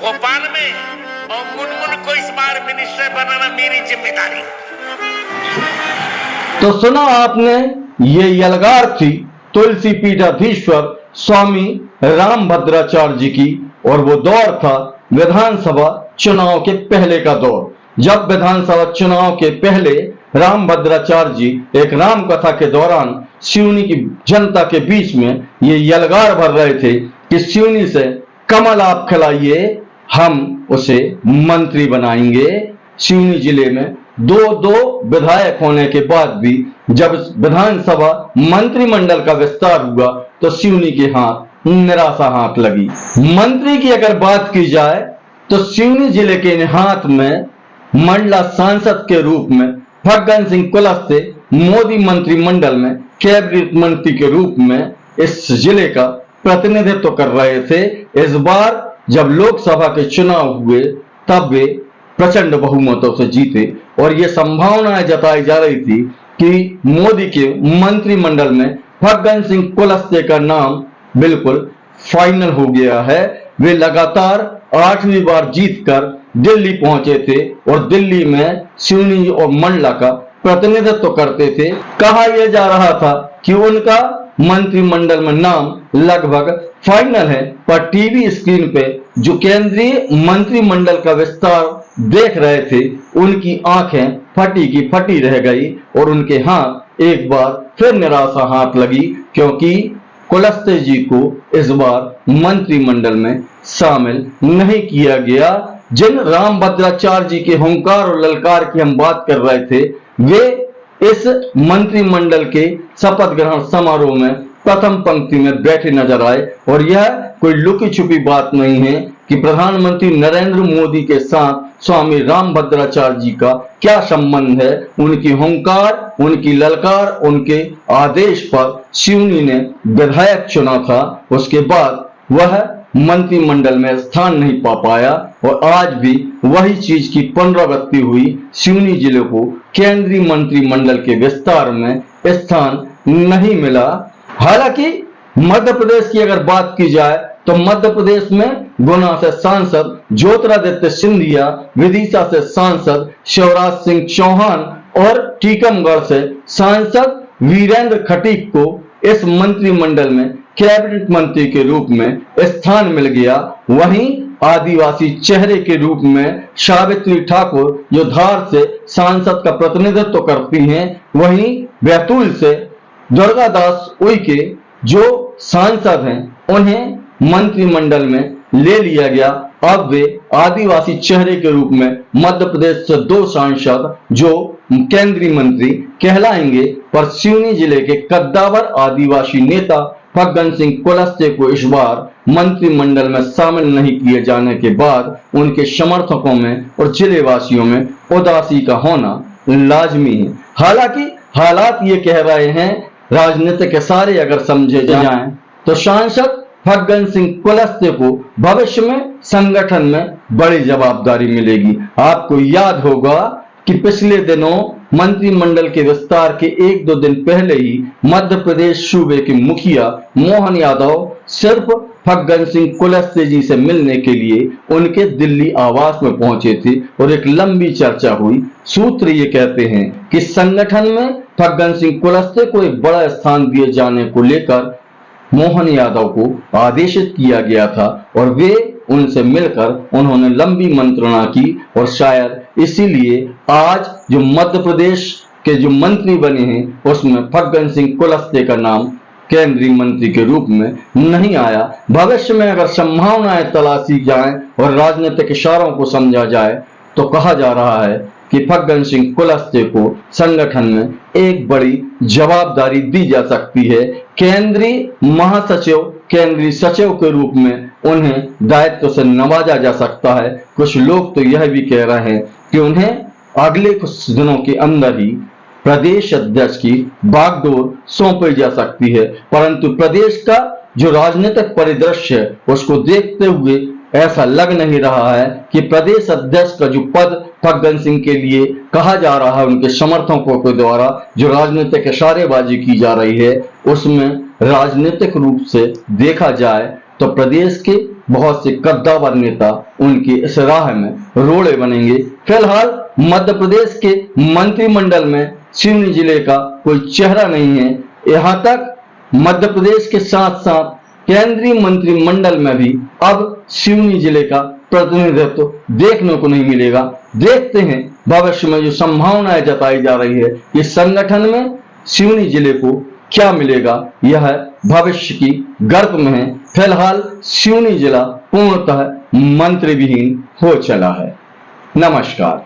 भोपाल में, और मुनमुन को इस बार मिनिस्टर बनाना मेरी जिम्मेदारी। तो सुना आपने, ये यलगार थी तुलसी पीठाधीश्वर स्वामी रामभद्राचार्य जी की, और वो दौर था विधानसभा चुनाव के पहले का दौर, जब विधानसभा चुनाव के पहले रामभद्राचार्य जी एक राम कथा के दौरान सिवनी की जनता के बीच में ये यलगार भर रहे थे कि सिवनी से कमल आप खिलाइए, हम उसे मंत्री बनाएंगे। सिवनी जिले में दो विधायक होने के बाद भी जब विधानसभा मंत्रिमंडल का विस्तार हुआ तो सिवनी के हाथ निराशा हाथ लगी। मंत्री की अगर बात की जाए तो सिवनी जिले के हाथ में मंडला सांसद के रूप में फग्गन सिंह कुलस्ते मोदी मंत्रिमंडल में कैबिनेट मंत्री के रूप में इस जिले का प्रतिनिधित्व कर रहे थे। इस बार जब लोकसभा के चुनाव हुए तब वे प्रचंड बहुमतों से जीते, और ये संभावनाएं जताई जा रही थी कि मोदी के मंत्रिमंडल में फग्गन सिंह कुलस्ते का नाम बिल्कुल फाइनल हो गया है। वे लगातार 8वीं बार जीतकर दिल्ली पहुंचे थे और दिल्ली में सिवनी और मंडला का प्रतिनिधित्व करते थे। कहा यह जा रहा था कि उनका मंत्रिमंडल में नाम लगभग फाइनल है, पर टीवी स्क्रीन पे जो केंद्रीय मंत्रिमंडल का विस्तार देख रहे थे उनकी आंखें फटी की फटी रह गई और उनके हाथ एक बार फिर निराशा हाथ लगी, क्योंकि कुलस्ते जी को इस बार मंत्रिमंडल में शामिल नहीं किया गया। जिन रामभद्राचार्य जी के हुंकार और ललकार की हम बात कर रहे थे, वे इस मंत्रिमंडल के शपथ ग्रहण समारोह में प्रथम पंक्ति में बैठे नजर आए, और यह कोई लुकी छुपी बात नहीं है कि प्रधानमंत्री नरेंद्र मोदी के साथ स्वामी रामभद्राचार्य जी का क्या संबंध है। उनकी हुंकार, उनकी ललकार, उनके आदेश पर सिवनी ने विधायक चुना था, उसके बाद वह मंत्रिमंडल में स्थान नहीं पा पाया, और आज भी वही चीज की पुनरावृत्ति हुई। सिवनी जिले को केंद्रीय मंत्रिमंडल के विस्तार में स्थान नहीं मिला। हालांकि मध्य प्रदेश की अगर बात की जाए तो मध्य प्रदेश में गुना से सांसद ज्योतिरादित्य सिंधिया, विदिशा से सांसद शिवराज सिंह चौहान और टीकमगढ़ से सांसद वीरेंद्र खटीक को इस मंत्रिमंडल में कैबिनेट मंत्री के रूप में स्थान मिल गया। वहीं आदिवासी चेहरे के रूप में सावित्री ठाकुर जो धार से सांसद का प्रतिनिधित्व करती हैं, वहीं बैतूल से दुर्गादास उइके जो सांसद हैं उन्हें मंत्रिमंडल में ले लिया गया। अब वे आदिवासी चेहरे के रूप में मध्य प्रदेश से 2 सांसद जो केंद्रीय मंत्री कहलाएंगे, पर सिवनी जिले के कद्दावर आदिवासी नेता फग्गन सिंह कुलस्ते को इस बार मंत्रिमंडल में शामिल नहीं किए जाने के बाद उनके समर्थकों में और जिले वासियों में उदासी का होना लाजमी है। हालांकि हालात ये कह रहे हैं, राजनीतिक इशारे अगर समझे जाएं तो सांसद फग्गन सिंह कुलस्ते को भविष्य में संगठन में बड़ी जवाबदारी मिलेगी। आपको याद होगा कि पिछले दिनों मंत्रिमंडल के विस्तार के 1-2 दिन पहले ही मध्य प्रदेश सूबे के मुखिया मोहन यादव सिर्फ फग्गन सिंह कुलस्ते जी से मिलने के लिए उनके दिल्ली आवास में पहुंचे थे और एक लंबी चर्चा हुई। सूत्र ये कहते हैं कि संगठन में फग्गन सिंह कुलस्ते को एक बड़ा स्थान दिए जाने को लेकर मोहन यादव को आदेशित किया गया था, और वे उनसे मिलकर उन्होंने लंबी मंत्रणा की, और शायद इसीलिए आज जो मध्य प्रदेश के जो मंत्री बने हैं उसमें फग्गन सिंह कुलस्ते का नाम केंद्रीय मंत्री के रूप में नहीं आया। भविष्य में अगर संभावनाएं तलाशी जाएं और राजनीतिक इशारों को समझा जाए तो कहा जा रहा है कि फग्गन सिंह कुलस्ते को संगठन में एक बड़ी जवाबदारी दी जा सकती है। केंद्रीय महासचिव, केंद्रीय सचिव के रूप में उन्हें दायित्व से नवाजा जा सकता है। कुछ लोग तो यह भी कह रहे हैं कि उन्हें अगले कुछ दिनों के अंदर ही प्रदेश अध्यक्ष की बागडोर सौंपी जा सकती है, परंतु प्रदेश का जो राजनीतिक परिदृश्य है उसको देखते हुए ऐसा लग नहीं रहा है कि प्रदेश अध्यक्ष का जो पद फग्गन सिंह के लिए कहा जा रहा है, उनके समर्थकों के द्वारा जो राजनीतिक इशारेबाजी की जा रही है, उसमें राजनीतिक रूप से देखा जाए तो प्रदेश के बहुत से कद्दावर नेता उनकी इस राह में रोड़े बनेंगे। फिलहाल मध्य प्रदेश के मंत्रिमंडल में सिवनी जिले का कोई चेहरा नहीं है। यहाँ तक मध्य प्रदेश के साथ साथ केंद्रीय मंत्रिमंडल में भी अब सिवनी जिले का प्रतिनिधित्व देखने को नहीं मिलेगा। देखते हैं भविष्य में जो संभावनाएं जताई जा रही है कि संगठन में सिवनी जिले को क्या मिलेगा, यह भविष्य की गर्भ में है। फिलहाल सिवनी जिला पूर्णतः मंत्री विहीन हो चला है। नमस्कार।